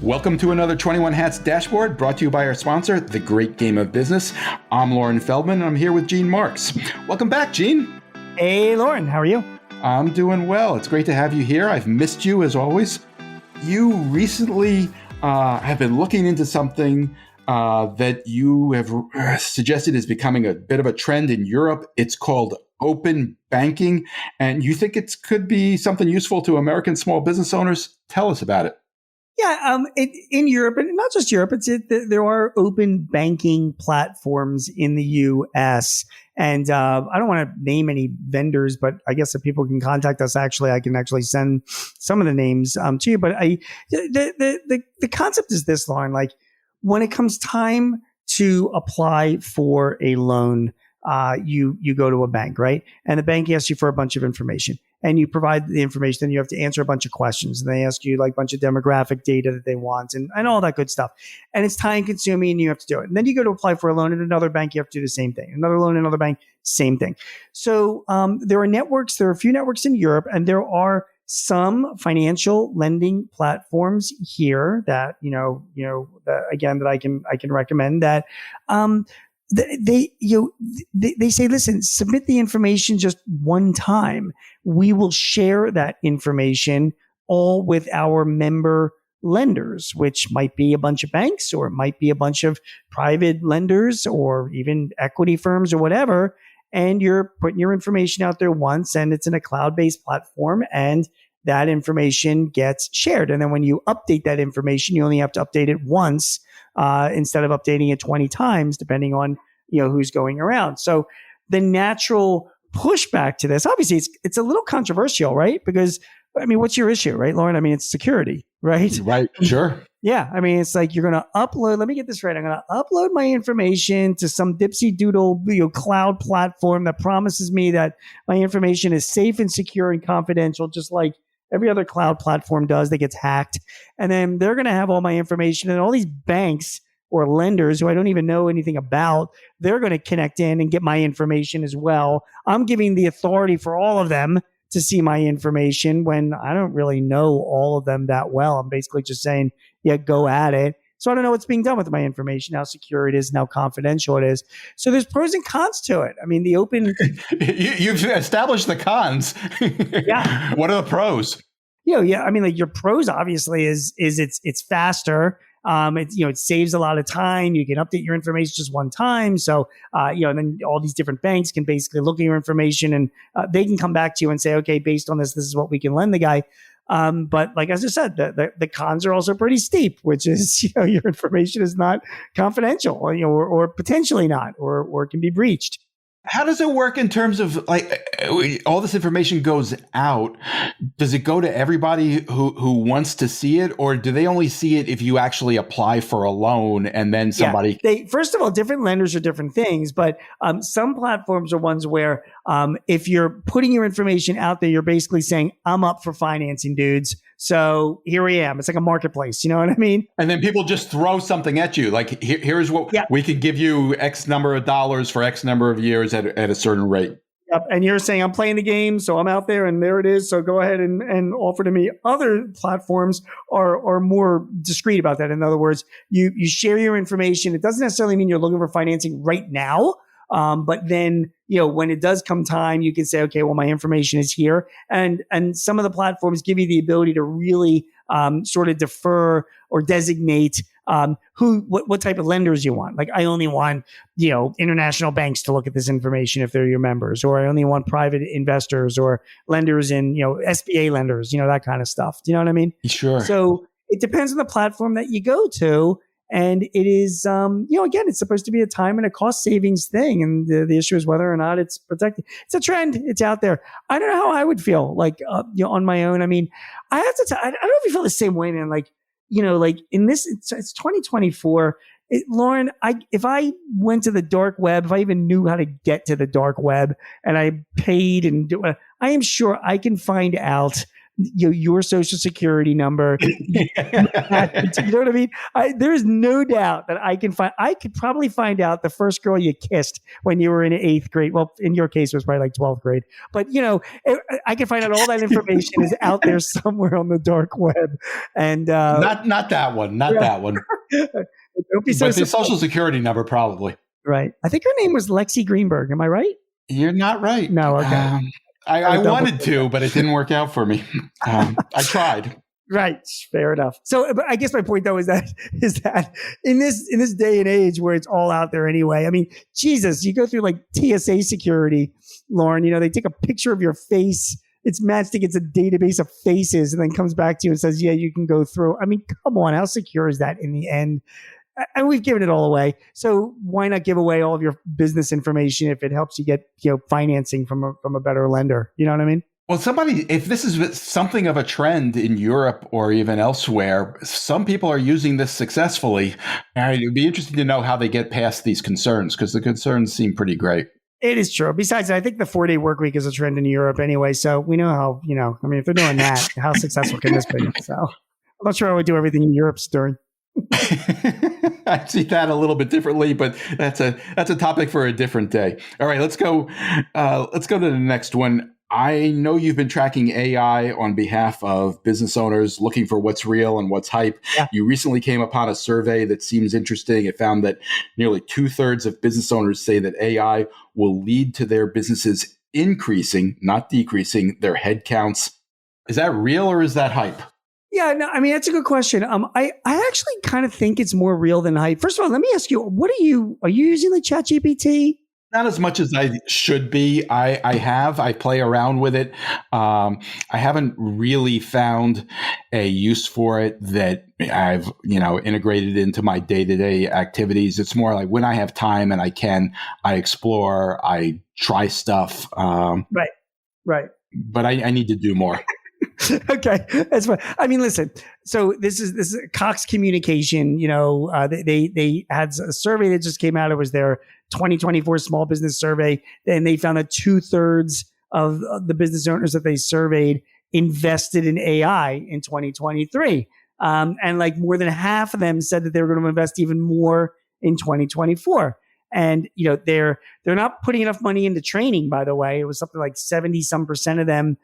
Welcome to another 21 Hats Dashboard brought to you by our sponsor, The Great Game of Business. I'm Lauren Feldman, and I'm here with Gene Marks. Welcome back, Gene. Hey, Lauren. How are you? I'm doing well. It's great to have you here. I've missed you, as always. You recently have been looking into something that you have suggested is becoming a bit of a trend in Europe. It's called open banking, and you think it could be something useful to American small business owners. Tell us about it. Yeah, in Europe, and not just Europe, there are open banking platforms in the U.S. And I don't want to name any vendors, but I guess if people can contact us, actually, I can actually send some of the names to you. But the concept is this, Lauren. Like when it comes time to apply for a loan, you go to a bank, right? And the bank asks you for a bunch of information. And you provide the information, then you have to answer a bunch of questions. And they ask you like a bunch of demographic data that they want and all that good stuff. And it's time consuming and you have to do it. And then you go to apply for a loan at another bank, you have to do the same thing. Another loan at another bank, same thing. So there are a few networks in Europe, and there are some financial lending platforms here that, that I can recommend that, they say, listen, submit the information just one time. We will share that information all with our member lenders, which might be a bunch of banks, or it might be a bunch of private lenders, or even equity firms or whatever. And you're putting your information out there once, and it's in a cloud-based platform, and that information gets shared. And then when you update that information, you only have to update it once instead of updating it 20 times, depending on who's going around. So the natural pushback to this, obviously, it's a little controversial, right? Because what's your issue, right, Lauren? It's security, right? Right. Sure. Yeah. It's like you're going to upload. Let me get this right. I'm going to upload my information to some dipsy doodle cloud platform that promises me that my information is safe and secure and confidential, just like every other cloud platform does that gets hacked. And then they're going to have all my information, and all these banks or lenders who I don't even know anything about, they're going to connect in and get my information as well. I'm giving the authority for all of them to see my information when I don't really know all of them that well. I'm basically just saying, yeah, go at it. So I don't know what's being done with my information, how secure it is, and how confidential it is. So there's pros and cons to it. The open... You've established the cons. Yeah. What are the pros? Your pros obviously is it's faster. It saves a lot of time. You can update your information just one time. So, and then all these different banks can basically look at your information, and they can come back to you and say, okay, based on this is what we can lend the guy. But like as I said, the cons are also pretty steep, which is, your information is not confidential, or potentially not, or it can be breached. How does it work in terms of all this information goes out? Does it go to everybody who wants to see it, or do they only see it if you actually apply for a loan and then somebody? Yeah, first of all, different lenders are different things, but some platforms are ones where if you're putting your information out there, you're basically saying, I'm up for financing, dudes. So here I am. It's like a marketplace. You know what I mean? And then people just throw something at you. Like, here's what we could give you X number of dollars for X number of years at a certain rate. Yep. And you're saying, I'm playing the game, so I'm out there, and there it is. So go ahead and offer to me. Other platforms are more discreet about that. In other words, you share your information. It doesn't necessarily mean you're looking for financing right now. But then, when it does come time, you can say, okay, well, my information is here. And some of the platforms give you the ability to really sort of defer or designate what type of lenders you want. Like, I only want, international banks to look at this information if they're your members, or I only want private investors or lenders in, SBA lenders, that kind of stuff. Do you know what I mean? Sure. So it depends on the platform that you go to. And it is, again, it's supposed to be a time and a cost savings thing. And the issue is whether or not it's protected. It's a trend. It's out there. I don't know how I would feel on my own. I have to tell, I don't know if you feel the same way, man. Like in this, it's 2024. Lauren, if I went to the dark web, if I even knew how to get to the dark web and I paid I am sure I can find out your social security number. You know what I mean? There's no doubt that I could probably find out the first girl you kissed when you were in 8th grade. Well, in your case, it was probably like 12th grade. But, I can find out all that information is out there somewhere on the dark web. And not that one. Not that one. Don't be so but the social security number, probably. Right. I think her name was Lexi Greenberg. Am I right? You're not right. No, okay. I wanted to, but it didn't work out for me. I tried. Right. Fair enough. So, but I guess my point though is that in this day and age where it's all out there anyway, I mean, Jesus, you go through like TSA security, Lauren, they take a picture of your face. It's matched against a database of faces and then comes back to you and says, yeah, you can go through. I mean, come on. How secure is that in the end? And we've given it all away. So why not give away all of your business information if it helps you get, financing from a better lender? You know what I mean? Well, if this is something of a trend in Europe or even elsewhere, some people are using this successfully. And it would be interesting to know how they get past these concerns, because the concerns seem pretty great. It is true. Besides, I think the 4-day work week is a trend in Europe anyway. So we know how, if they're doing that, how successful can this be? So I'm not sure I would do everything in Europe's doing. I see that a little bit differently, but that's a topic for a different day. All right, let's go. Let's go to the next one. I know you've been tracking AI on behalf of business owners, looking for what's real and what's hype. Yeah. You recently came upon a survey that seems interesting. It found that nearly 2/3 of business owners say that AI will lead to their businesses increasing, not decreasing, their headcounts. Is that real or is that hype? Yeah, no, I mean, that's a good question. I actually kind of think it's more real than hype. First of all, let me ask you, are you using like ChatGPT? Not as much as I should be. I play around with it. I haven't really found a use for it that I've, integrated into my day-to-day activities. It's more like when I have time and I explore, I try stuff. Right. But I need to do more. Okay, that's fine. I mean, listen. So this is Cox Communication. They had a survey that just came out. It was their 2024 small business survey, and they found that 2/3 of the business owners that they surveyed invested in AI in 2023, and like more than half of them said that they were going to invest even more in 2024. And they're not putting enough money into training. By the way, it was something like 70% of them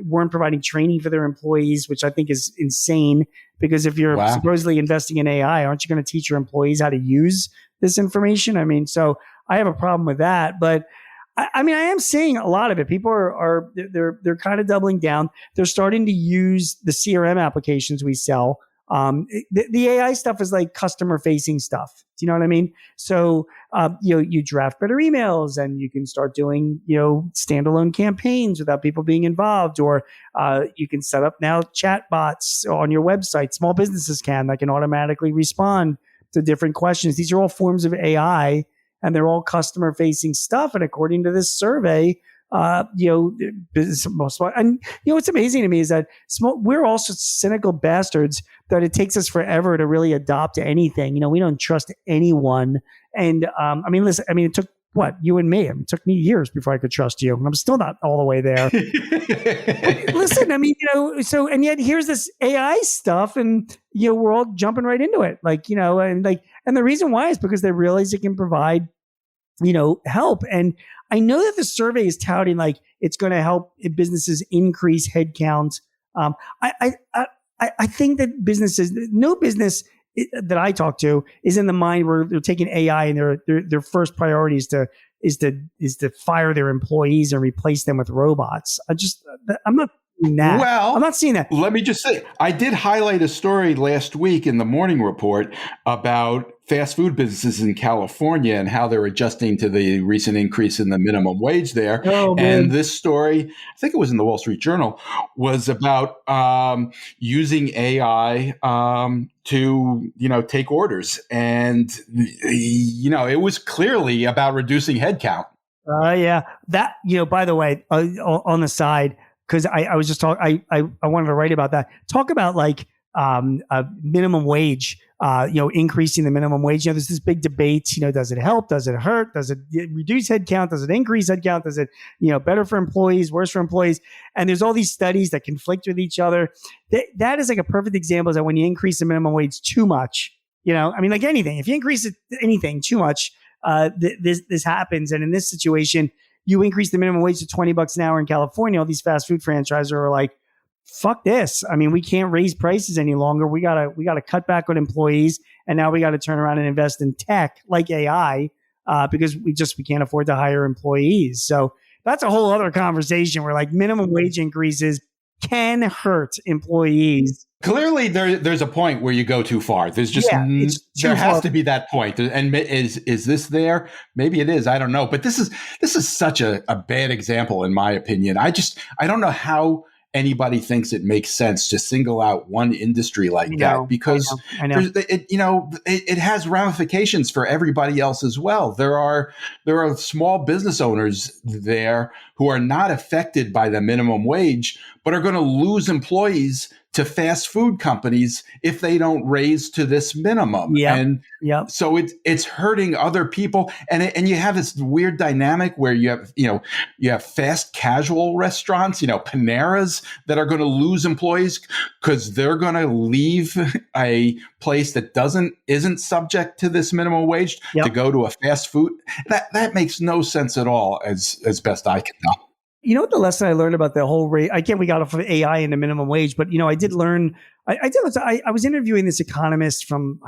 weren't providing training for their employees, which I think is insane. Because if you're supposedly investing in AI, aren't you going to teach your employees how to use this information? I mean, so I have a problem with that. But I mean, I am seeing a lot of it. People they're kind of doubling down. They're starting to use the CRM applications we sell. The AI stuff is like customer facing stuff. Do you know what I mean? So, you draft better emails and you can start doing, standalone campaigns without people being involved, or, you can set up now chat bots on your website. Small businesses that can automatically respond to different questions. These are all forms of AI and they're all customer facing stuff. And according to this survey, business and what's amazing to me is that we're also cynical bastards that it takes us forever to really adopt anything. We don't trust anyone. And I mean, listen, I mean, it took you and me. It took me years before I could trust you, and I'm still not all the way there. Listen, I mean, and yet here's this AI stuff, and we're all jumping right into it, and the reason why is because they realize it can provide help. And I know that the survey is touting like it's going to help businesses increase headcount. I think that no business that I talk to is in the mind where they're taking AI and their first priority is to fire their employees and replace them with robots. I'm not seeing that. Well, I'm not seeing that. Let me just say, I did highlight a story last week in the morning report about fast food businesses in California and how they're adjusting to the recent increase in the minimum wage there. Oh, and this story, I think it was in the Wall Street Journal, was about using AI to, take orders. And, it was clearly about reducing headcount. Yeah. That, by the way, on the side, because I was just talking, I wanted to write about that. Talk about like minimum wage, increasing the minimum wage. There's this big debate, does it help? Does it hurt? Does it reduce headcount? Does it increase headcount? Does it, better for employees, worse for employees? And there's all these studies that conflict with each other. That is like a perfect example is that when you increase the minimum wage too much, like anything, if you increase anything too much, this happens. And in this situation, you increase the minimum wage to $20 an hour in California. All these fast food franchisors are like, fuck this. I mean, we can't raise prices any longer. We gotta cut back on employees. And now we got to turn around and invest in tech like AI, because we can't afford to hire employees. So that's a whole other conversation where like minimum wage increases can hurt employees. Clearly, there's a point where you go too far. There's just there has to be that point. And is this there? Maybe it is. I don't know. But this is such a bad example, in my opinion. I don't know how anybody thinks it makes sense to single out one industry like that, because I know. It has ramifications for everybody else as well. There are small business owners there who are not affected by the minimum wage, but are going to lose employees to fast food companies if they don't raise to this minimum. So it's hurting other people. And you have this weird dynamic where you have fast casual restaurants, Paneras, that are going to lose employees because they're going to leave a place that isn't subject to this minimum wage to go to a fast food. That makes no sense at all, as best I can tell. You know what the lesson I learned about the whole rate? Again, we got off of AI and the minimum wage, but I did learn. I was interviewing this economist from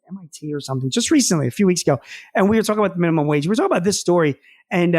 MIT or something just recently, a few weeks ago, and we were talking about the minimum wage. We were talking about this story, and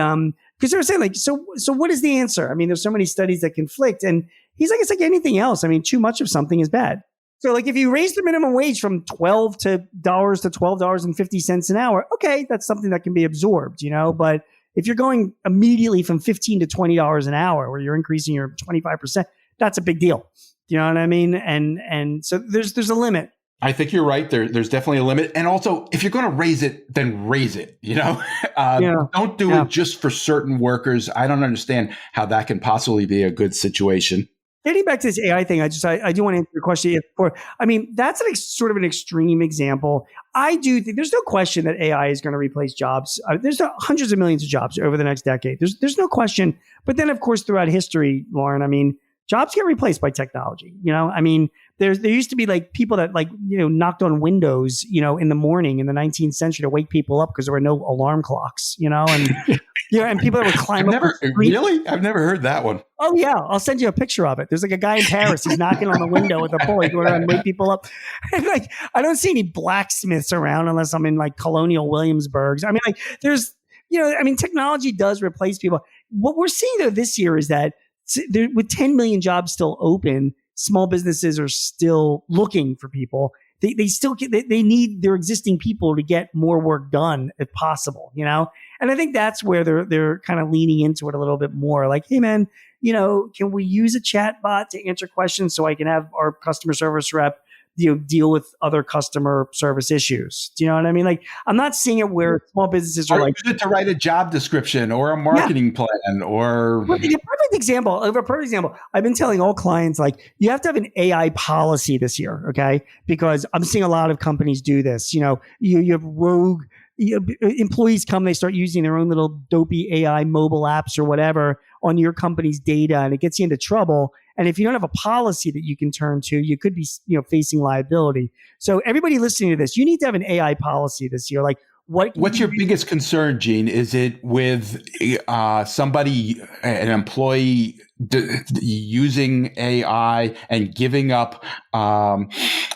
because they were saying like, so what is the answer? I mean, there's so many studies that conflict, and he's like, it's like anything else. I mean, too much of something is bad. So like, if you raise the minimum wage from $12 to $12.50 an hour, okay, that's something that can be absorbed, but if you're going immediately from $15 to $20 an hour, where you're increasing your 25%, that's a big deal. You know what I mean? And so there's a limit. I think you're right. There's definitely a limit. And also, if you're going to raise it, then raise it. Don't do it just for certain workers. I don't understand how that can possibly be a good situation. Getting back to this AI thing, I do want to answer your question. That's sort of an extreme example. I do think there's no question that AI is going to replace jobs. There's hundreds of millions of jobs over the next decade. There's no question. But then, of course, throughout history, Lauren, jobs get replaced by technology. There used to be like people that knocked on windows, in the morning in the 19th century to wake people up because there were no alarm clocks, and and people that would climb up. Really? I've never heard that one. Oh yeah, I'll send you a picture of it. There's like a guy in Paris. He's knocking on the window with a pole going around and wake people up. And I don't see any blacksmiths around unless I'm in like colonial Williamsburgs. There's technology does replace people. What we're seeing though this year is that with 10 million jobs still open, small businesses are still looking for people. They need their existing people to get more work done if possible, And I think that's where they're kind of leaning into it a little bit more. Like, hey man, can we use a chat bot to answer questions so I can have our customer service rep deal with other customer service issues? Do you know what I mean? Like, I'm not seeing it where small businesses are like to write a job description or a marketing plan or a perfect example. I've been telling all clients, like, you have to have an AI policy this year. Okay. Because I'm seeing a lot of companies do this. You have rogue employees come, they start using their own little dopey AI mobile apps or whatever on your company's data, and it gets you into trouble. And if you don't have a policy that you can turn to, you could be, facing liability. So everybody listening to this, you need to have an AI policy this year. Like, what's your biggest concern, Gene? Is it with somebody, an employee using AI and giving up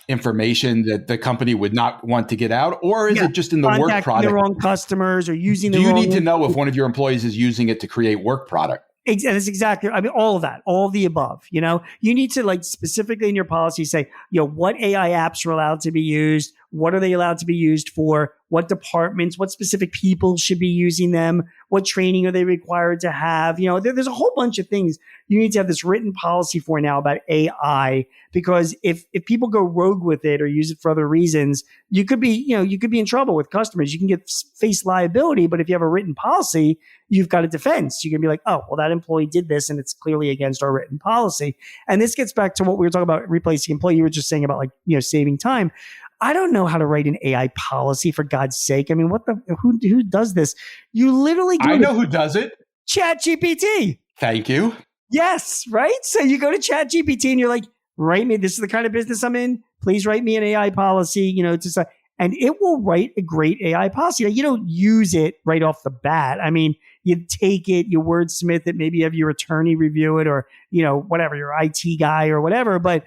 information that the company would not want to get out? Or is it just in the work product? The wrong customers or using the wrong... Do you need to know if one of your employees is using it to create work product? That's exactly, all of that, all of the above, you need to specifically in your policy say, what AI apps are allowed to be used, What are they allowed to be used for? What departments, what specific people should be using them? What training are they required to have? There's a whole bunch of things you need to have this written policy for now about AI, because if people go rogue with it or use it for other reasons, you could be in trouble with customers. You can face liability, but if you have a written policy, you've got a defense. You can be like, oh, well, that employee did this and it's clearly against our written policy. And this gets back to what we were talking about, replacing employee. You were just saying about saving time. I don't know how to write an AI policy, for God's sake. I mean, who does this? You literally I know who does it. ChatGPT. Thank you. Yes, right? So you go to ChatGPT and you're like, write me, this is the kind of business I'm in. Please write me an AI policy, and it will write a great AI policy. Now, you don't use it right off the bat. I mean, you take it, you wordsmith it, maybe you have your attorney review it, or, whatever, your IT guy or whatever, but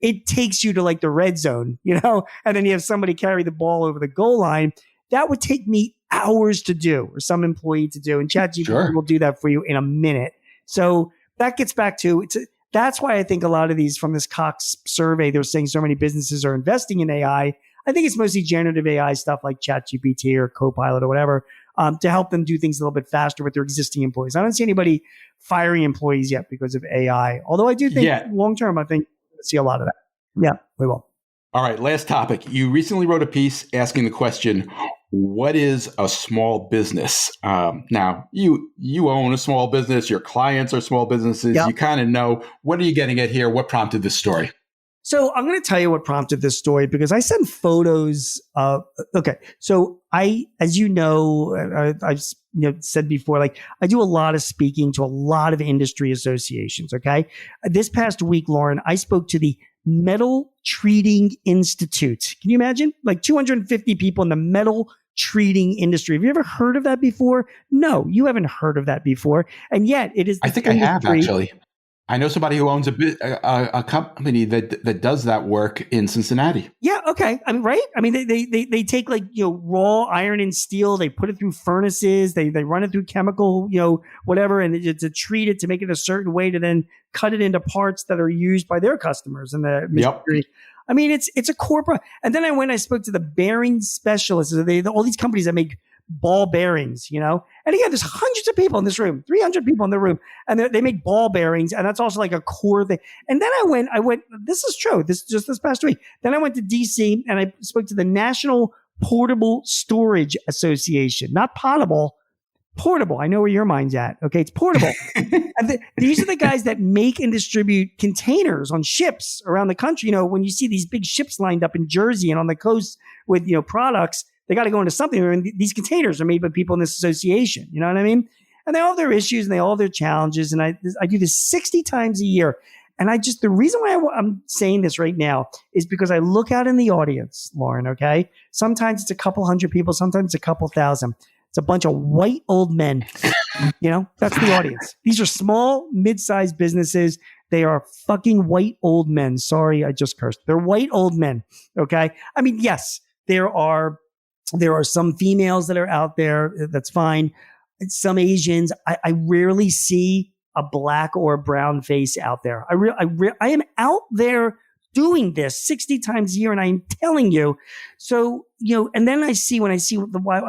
it takes you to like the red zone, and then you have somebody carry the ball over the goal line. That would take me hours to do, or some employee to do. And ChatGPT will do that for you in a minute. So that gets back to that's why I think a lot of these, from this Cox survey, they're saying so many businesses are investing in AI. I think it's mostly generative AI stuff like ChatGPT or Copilot or whatever, to help them do things a little bit faster with their existing employees. I don't see anybody firing employees yet because of AI. Although I do think long term, I think we'll see a lot of that. Yeah, we will. All right, last topic. You recently wrote a piece asking the question, what is a small business? Now, you own a small business. Your clients are small businesses. Yep. You kind of know. What are you getting at here? What prompted this story? So I'm going to tell you what prompted this story, because I sent photos of, okay. So as you know, I've said before, like I do a lot of speaking to a lot of industry associations. Okay. This past week, Lauren, I spoke to the Metal Treating Institute. Can you imagine? Like 250 people in the metal treating industry. Have you ever heard of that before? No, you haven't heard of that before. And yet it is. I think I have, actually. I know somebody who owns a company that does that work in Cincinnati. Yeah. Okay. I mean, right. I mean, they take like, raw iron and steel, they put it through furnaces, they run it through chemical, whatever, and to treat it, to make it a certain way, to then cut it into parts that are used by their customers in the industry. Yep. I mean, it's a corporate. And then I spoke to the bearing specialists. All these companies that make ball bearings, And again, there's hundreds of people in this room, 300 people in the room, and they make ball bearings. And that's also like a core thing. And then I went, this is true. This past week. Then I went to DC and I spoke to the National Portable Storage Association, not potable, portable. I know where your mind's at. Okay. It's portable. And these are the guys that make and distribute containers on ships around the country. When you see these big ships lined up in Jersey and on the coast with, products, they got to go into something. And these containers are made by people in this association. You know what I mean? And they all have their issues and they all have their challenges. And I do this 60 times a year. And the reason why I'm saying this right now is because I look out in the audience, Lauren, okay? Sometimes it's a couple hundred people. Sometimes it's a couple thousand. It's a bunch of white old men. That's the audience. These are small, mid-sized businesses. They are fucking white old men. Sorry, I just cursed. They're white old men. Okay. I mean, yes, there are some females that are out there. That's fine. Some Asians. I rarely see a black or a brown face out there. I am out there doing this 60 times a year, and I'm telling you. So, and then I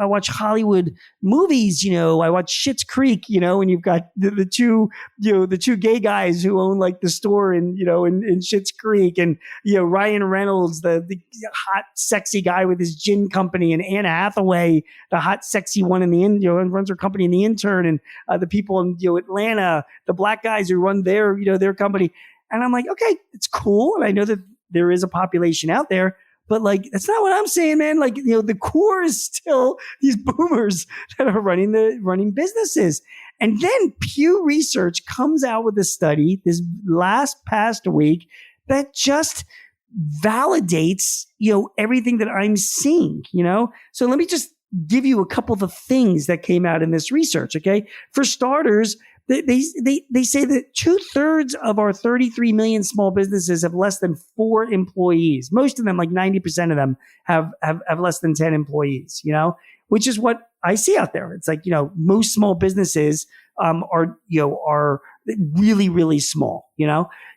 watch Hollywood movies, I watch Schitt's Creek, and you've got the two gay guys who own like the store in Schitt's Creek, and, Ryan Reynolds, the hot, sexy guy with his gin company, and Anne Hathaway, the hot, sexy one and runs her company in The Intern, and the people in, Atlanta, the black guys who run their company. And I'm like, okay, it's cool. And I know that there is a population out there, but like, that's not what I'm saying, man. Like, the core is still these boomers that are running businesses. And then Pew Research comes out with a study this past week that just validates, everything that I'm seeing, So let me just give you a couple of the things that came out in this research. Okay. For starters, they say that 2/3 of our 33 million small businesses have less than 4 employees. Most of them, like 90% of them, have less than 10 employees. Which is what I see out there. It's like most small businesses are really, really small.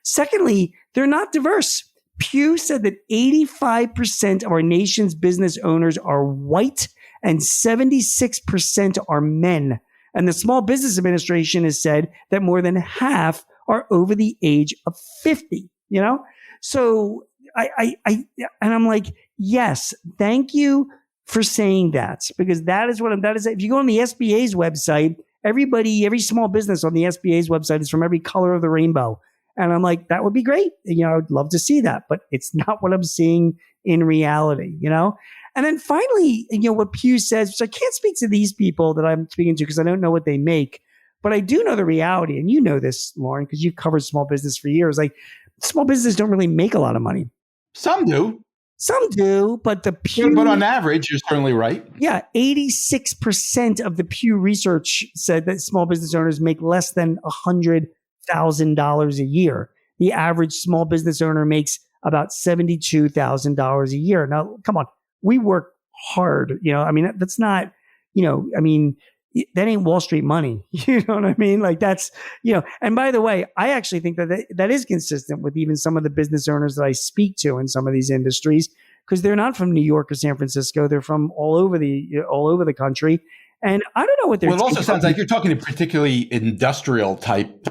Secondly, they're not diverse. Pew said that 85% of our nation's business owners are white and 76% are men. And the Small Business Administration has said that more than half are over the age of 50, you know? So and I'm like, yes, thank you for saying that, because that is if you go on the SBA's website, every small business on the SBA's website is from every color of the rainbow. And I'm like, that would be great. You know, I'd love to see that, but it's not what I'm seeing in reality, you know? And then finally, you know, what Pew says, which I can't speak to these people that I'm speaking to because I don't know what they make, but I do know the reality. And you know this, Lauren, because you've covered small business for years. Like, small businesses don't really make a lot of money. Some do. Some do, but the Pew... But on average, you're certainly right. Yeah, 86% of the Pew research said that small business owners make less than $100,000 a year. The average small business owner makes about $72,000 a year. Now, come on, we work hard. You know, I mean, that's not, you know, I mean, that ain't Wall Street money. You know what I mean? Like, that's, you know, and by the way, I actually think that is consistent with even some of the business owners that I speak to in some of these industries, because they're not from New York or San Francisco. They're from all over the country. And I don't know what they're. Well, it also sounds like you're talking to particularly industrial type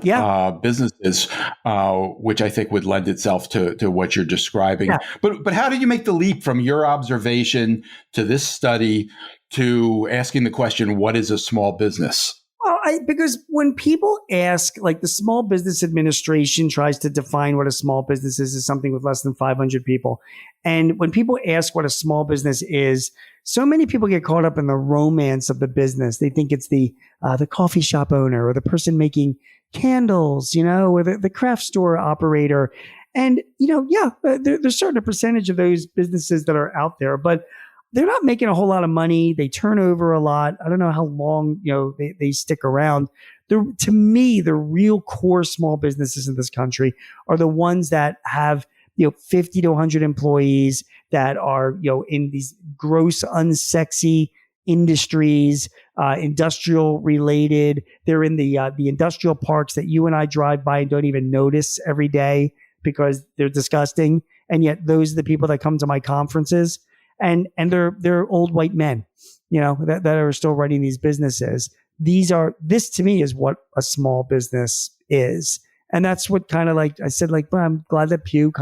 businesses, which I think would lend itself to what you're describing. Yeah. But how did you make the leap from your observation to this study to asking the question, what is a small business? Well, because when people ask, like, the Small Business Administration tries to define what a small business is something with less than 500 people. And when people ask what a small business is, so many people get caught up in the romance of the business. They think it's the coffee shop owner or the person making candles, you know, or the craft store operator. And, you know, there's certain percentage of those businesses that are out there, but they're not making a whole lot of money. They turn over a lot. I don't know how long, you know, they stick around. To me, the real core small businesses in this country are the ones that have, you know, 50 to 100 employees that are, you know, in these gross, unsexy industries, industrial related. They're in the industrial parks that you and I drive by and don't even notice every day because they're disgusting. And yet those are the people that come to my conferences. And they're old white men, you know, that are still running these businesses. This to me is what a small business is. And that's what kind of, like I said, like, well, I'm glad that Pew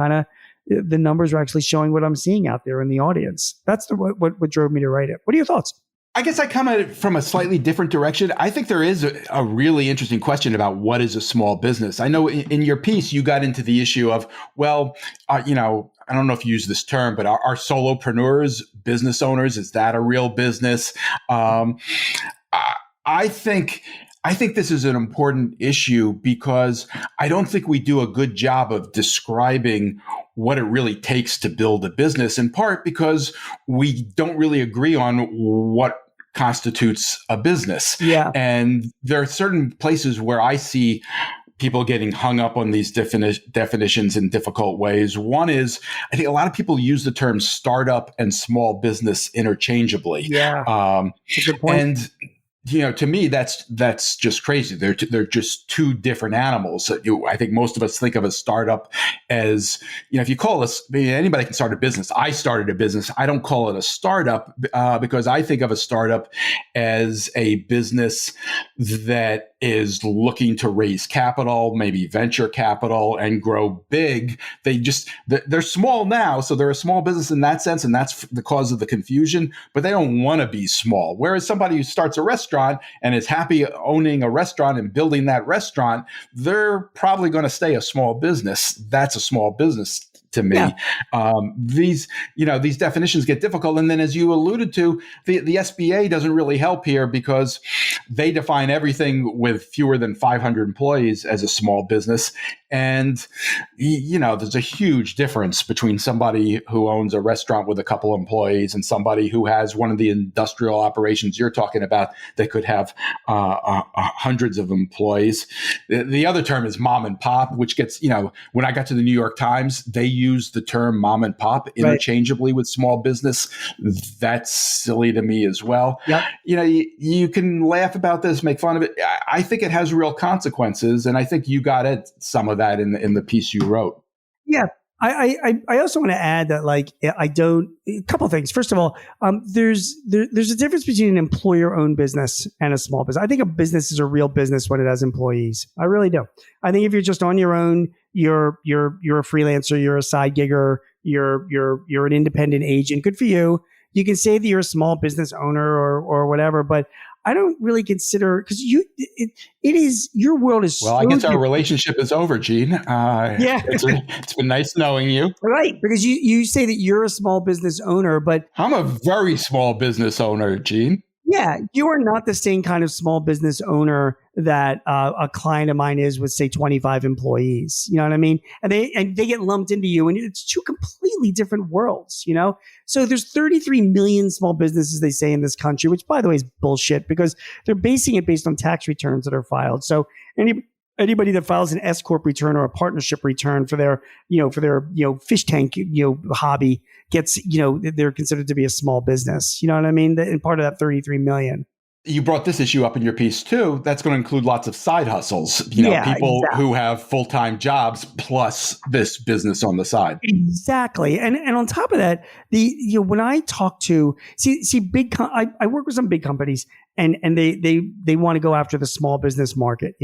the numbers are actually showing what I'm seeing out there in the audience. That's what drove me to write it. What are your thoughts? I guess I come at it from a slightly different direction. I think there is a really interesting question about what is a small business. I know in your piece, you got into the issue of, well, you know, I don't know if you use this term, but are solopreneurs business owners? Is that a real business? I think this is an important issue because I don't think we do a good job of describing what it really takes to build a business, in part because we don't really agree on what constitutes a business. Yeah. And there are certain places where I see people getting hung up on these definitions in difficult ways. One is, I think a lot of people use the term startup and small business interchangeably. Yeah, that's a good point. And you know, to me, that's just crazy. They're just two different animals. I think most of us think of a startup as, you know, if you call us, anybody can start a business. I started a business. I don't call it a startup because I think of a startup as a business that is looking to raise capital, maybe venture capital, and grow big. They're small now, so they're a small business in that sense, and that's the cause of the confusion, but they don't want to be small. Whereas somebody who starts a restaurant and is happy owning a restaurant and building that restaurant, they're probably going to stay a small business. That's a small business to me. Yeah. These definitions get difficult. And then, as you alluded to, the SBA doesn't really help here because they define everything with fewer than 500 employees as a small business. And, you know, there's a huge difference between somebody who owns a restaurant with a couple of employees and somebody who has one of the industrial operations you're talking about that could have hundreds of employees. The other term is mom and pop, which gets, you know, when I got to the New York Times, they use the term mom and pop interchangeably with small business. That's silly to me as well. Yep. You know, you can laugh about this, make fun of it. I think it has real consequences. And I think you got at some of that in the piece you wrote. Yeah. I also want to add that like I don't a couple of things. First of all, there's a difference between an employer-owned business and a small business. I think a business is a real business when it has employees. I really do. I think if you're just on your own, you're a freelancer, you're a side gigger, you're an independent agent. Good for you. You can say that you're a small business owner or whatever, but I don't really consider because it is your world is Well, so I guess our different. relationship is over, Gene. Yeah. It's been nice knowing you. Right, because you say that you're a small business owner, but I'm a very small business owner, Gene. yeah, you are not the same kind of small business owner that a client of mine is with, say, 25 employees. You know what I mean? And they get lumped into you, and it's two completely different worlds. You know, so there's 33 million small businesses they say in this country, which by the way is bullshit because they're basing it based on tax returns that are filed. So anybody that files an S corp return or a partnership return for their fish tank hobby gets they're considered to be a small business. You know what I mean? And part of that 33 million. You brought this issue up in your piece too. That's going to include lots of side hustles. People exactly. who have full-time jobs plus this business on the side. Exactly. And on top of that, when I talk to I work with some big companies and they want to go after the small business market,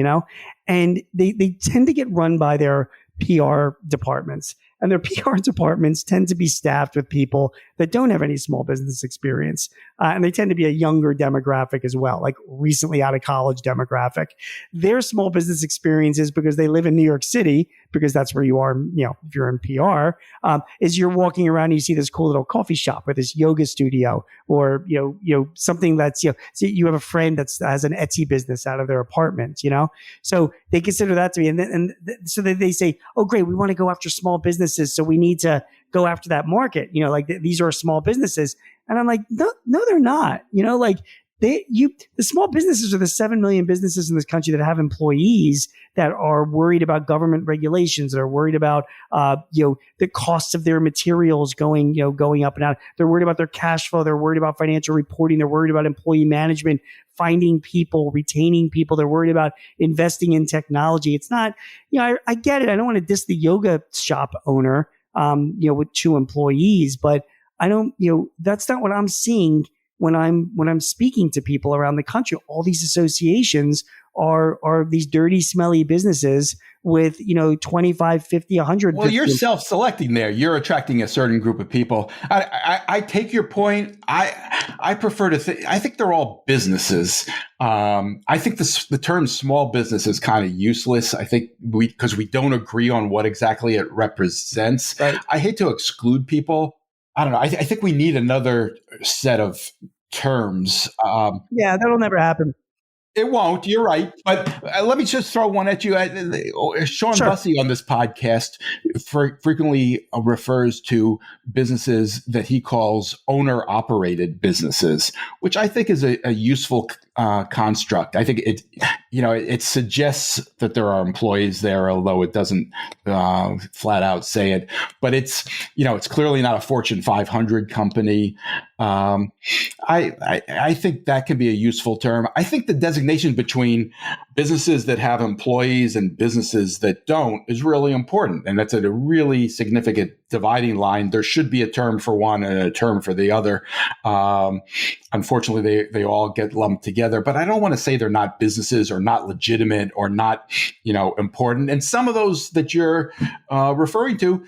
and they tend to get run by their PR departments. And their PR departments tend to be staffed with people that don't have any small business experience. And they tend to be a younger demographic as well, like recently out of college demographic. Their small business experience is because they live in New York City, because that's where you are, if you're in PR, is you're walking around and you see this cool little coffee shop or this yoga studio or, something that's, so you have a friend that has an Etsy business out of their apartment, So they consider that to be, so they say, oh, great, we want to go after small businesses. So we need to go after that market, these are small businesses. And I'm like, no, they're not, the small businesses are the 7 million businesses in this country that have employees that are worried about government regulations, that are worried about, the costs of their materials going up and down. They're worried about their cash flow. They're worried about financial reporting. They're worried about employee management, finding people, retaining people. They're worried about investing in technology. It's not, I get it. I don't want to diss the yoga shop owner, with 2 employees, but I don't, that's not what I'm seeing when I'm speaking to people around the country. All these associations are these dirty, smelly businesses with, 25, 50, 100. Well, you're self-selecting there. You're attracting a certain group of people. I take your point. I prefer to think, I think they're all businesses. I think the term small business is kind of useless. I think because we don't agree on what exactly it represents. Right. I hate to exclude people. I don't know. I think we need another set of terms. Yeah, that'll never happen. It won't. You're right. But let me just throw one at you. Sean Sure. Bussey on this podcast frequently refers to businesses that he calls owner-operated businesses, which I think is a useful construct. I think it suggests that there are employees there, although it doesn't flat out say it. But it's clearly not a Fortune 500 company. I think that can be a useful term. I think the designation between businesses that have employees and businesses that don't is really important. And that's a really significant dividing line. There should be a term for one and a term for the other. Unfortunately, they all get lumped together. But I don't want to say they're not businesses or not legitimate or not, important. And some of those that you're referring to,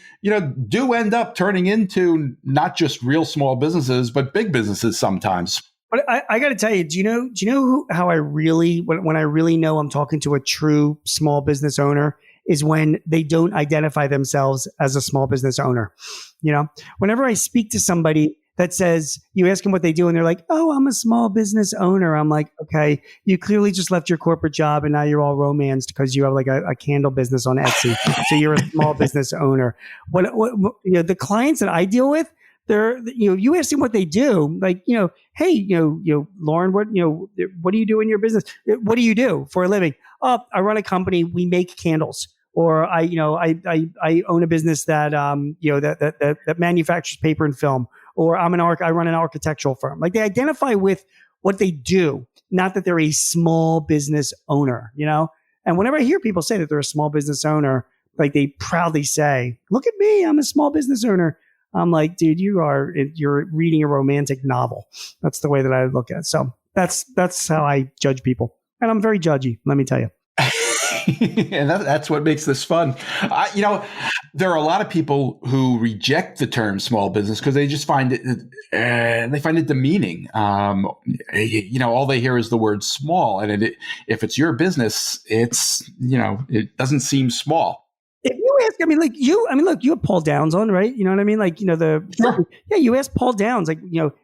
do end up turning into not just real small businesses, but big businesses sometimes. But I got to tell you, do you know how I really, when I really know I'm talking to a true small business owner is when they don't identify themselves as a small business owner. Whenever I speak to somebody that says, you ask them what they do and they're like, oh, I'm a small business owner. I'm like, okay, you clearly just left your corporate job and now you're all romanced because you have like a candle business on Etsy. So you're a small business owner. What the clients that I deal with, they're, you ask them what they do, like, hey, Lauren, what do you do in your business? What do you do for a living? Oh, I run a company. We make candles. Or I own a business that, that manufactures paper and film. Or I run an architectural firm. Like they identify with what they do, not that they're a small business owner, And whenever I hear people say that they're a small business owner, Like they proudly say, look at me, I'm a small business owner. I'm like, dude, you're reading a romantic novel. That's the way that I look at it. So that's how I judge people. And I'm very judgy, let me tell you. And that's what makes this fun. There are a lot of people who reject the term small business because they just find it demeaning. All they hear is the word small, and if it's your business, it doesn't seem small. If you ask, look, you have Paul Downs on, right? You know what I mean? Like, Sure. Yeah, you ask Paul Downs, like,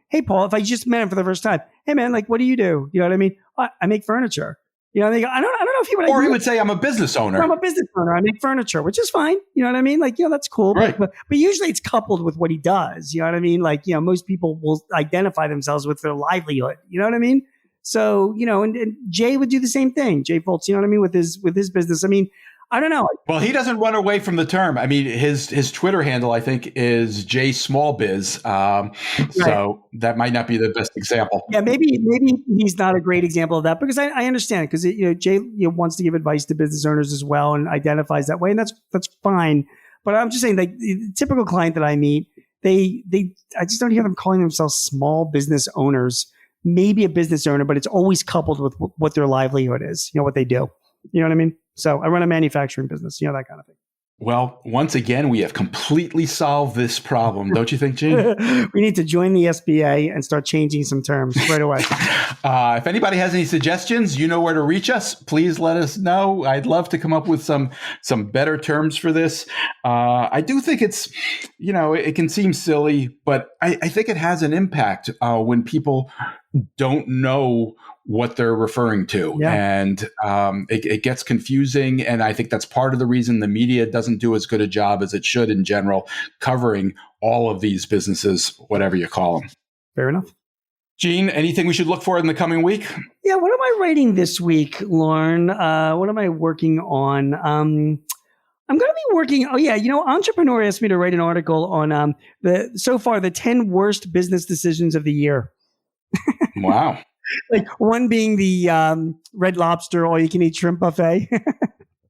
hey, Paul, if I just met him for the first time, hey, man, like, what do you do? You know what I mean? I make furniture. They go, I don't know if he would. Or he would say, I'm a business owner. I'm a business owner. I make furniture, which is fine. You know what I mean? Like, that's cool. Right. But usually it's coupled with what he does. You know what I mean? Like, most people will identify themselves with their livelihood. You know what I mean? So, and Jay would do the same thing. Jay Foltz, you know what I mean? With his business. I mean, I don't know. Well, he doesn't run away from the term. I mean, his Twitter handle, I think, is J Small Biz. Right. So that might not be the best example. Yeah, maybe he's not a great example of that because I understand because Jay wants to give advice to business owners as well and identifies that way, and that's fine. But I'm just saying, like the typical client that I meet, I just don't hear them calling themselves small business owners. Maybe a business owner, but it's always coupled with what their livelihood is. What they do. You know what I mean? So I run a manufacturing business, that kind of thing. Well, once again, we have completely solved this problem, don't you think, Gene? We need to join the SBA and start changing some terms right away. If anybody has any suggestions, you know where to reach us. Please let us know. I'd love to come up with some better terms for this. I do think it's, it can seem silly, but I think it has an impact when people don't know what they're referring to. Yeah. And it gets confusing. And I think that's part of the reason the media doesn't do as good a job as it should in general, covering all of these businesses, whatever you call them. Fair enough. Gene, anything we should look for in the coming week? Yeah, what am I writing this week, Lauren? What am I working on? I'm going to be working. Oh, yeah. Entrepreneur asked me to write an article on the 10 worst business decisions of the year. Wow. Like one being the Red Lobster all-you-can-eat shrimp buffet.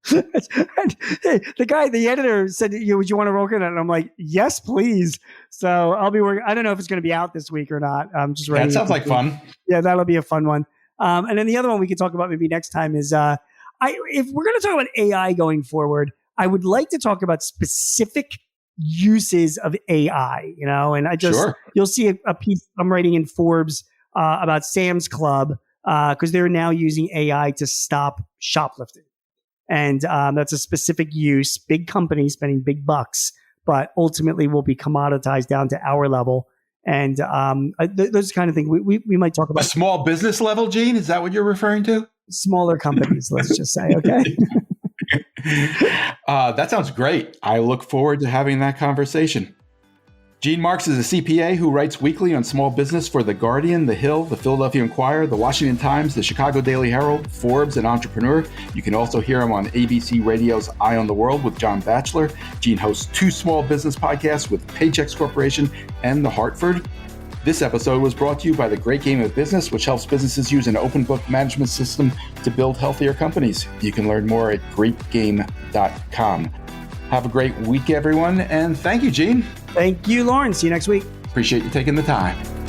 And, hey, the editor said, would you want to work on it? And I'm like, yes, please. So I'll be working. I don't know if it's going to be out this week or not. I'm just writing. That sounds like fun. Yeah, that'll be a fun one. And then the other one we can talk about maybe next time is if we're going to talk about AI going forward, I would like to talk about specific uses of AI, and you'll see a piece I'm writing in Forbes about Sam's Club because they're now using AI to stop shoplifting. And that's a specific use, big companies spending big bucks, but ultimately will be commoditized down to our level. And those kind of things we might talk about. A small business level, Gene? Is that what you're referring to? Smaller companies, let's just say, okay? That sounds great. I look forward to having that conversation. Gene Marks is a CPA who writes weekly on small business for The Guardian, The Hill, The Philadelphia Inquirer, The Washington Times, The Chicago Daily Herald, Forbes, and Entrepreneur. You can also hear him on ABC Radio's Eye on the World with John Batchelor. Gene hosts 2 small business podcasts with Paychex Corporation and The Hartford. This episode was brought to you by The Great Game of Business, which helps businesses use an open book management system to build healthier companies. You can learn more at greatgame.com. Have a great week, everyone, and thank you, Gene. Thank you, Lauren. See you next week. Appreciate you taking the time.